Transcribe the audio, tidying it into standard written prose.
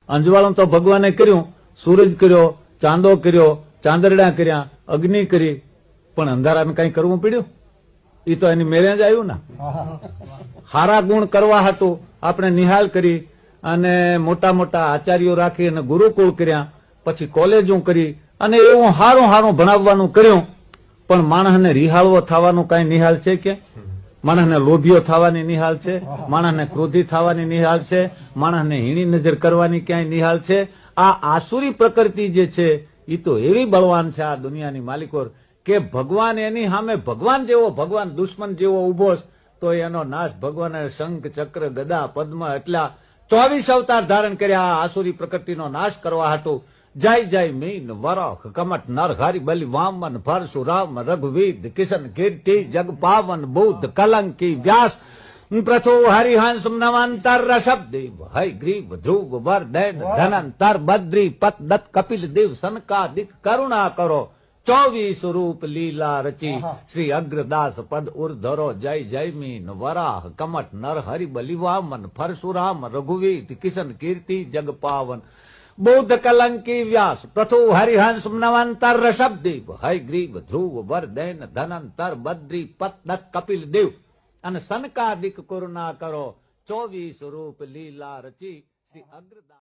અંજવાળું તો ભગવાને કર્યું, સૂરજ કર્યો, ચાંદો કર્યો, ચાંદરડા કર્યા, અગ્નિ કરી, પણ અંધારાને કઈ કરવું પડ્યું? એ તો એની મેળે જ આવ્યું ને. હારા ગુણ કરવા હાટું આપણે નિહાલ કરી અને મોટા મોટા આચાર્યો રાખી અને ગુરુકુળ કર્યા, પછી કોલેજો કરી અને એવું હારું હારું ભણાવવાનું કર્યું, પણ માણસને રિહાળવો થવાનું કઈ નિહાલ છે કે? માણસને લોભીઓ થવાની નિહાલ છે? માણસને ક્રોધી થવાની નિહાલ છે? માણસને હીણી નજર કરવાની ક્યાંય નિહાલ છે? આ આસુરી પ્રકૃતિ જે છે એ તો એવી બળવાન છે આ દુનિયાની માલિકો કે ભગવાન એની સામે ભગવાન જેવો, ભગવાન દુશ્મન જેવો ઉભો તો એનો નાશ ભગવાને શંખ, ચક્ર, ગદા, પદ્મ એટલા 24 અવતાર ધારણ કર્યા આ આસુરી પ્રકૃતિનો નાશ કરવા હાટું. જય જય મીન વરખ કમટ નરહરિ બલિ વામન પરશુરામ રઘુવીર કિશન કીર્તિ જગ પાવન બુદ્ધ કલંકી વ્યાસ પ્રથુ હરિહંસ નવાંતર રસબદેવ હય ગ્રીવ ધ્રુવ વર્ધન ધનંતર બદ્રી પત દત્ત કપિલ દેવ સનકાદિક કરુણા કરો 24 રૂપ લીલા રચી શ્રી અગ્રદાસ પદ ઉર્ધરો જય જય મીન વરાહ કમટ નરહરિ બલિ વામન પરશુરામ રઘુવીર કિશન કીર્તિ જગ પાવન બુદ્ધ કલંકી વ્યાસ પ્રથુ હરિહંસ નવાંતર રસબદેવ હય ગ્રીવ ધ્રુવ વર્ધન ધનંતર બદ્રી પત દત્ત કપિલ દેવ અને સનકાદિક કરુણા કરો 24 રૂપ લીલા રચી શ્રી અગ્રદાસ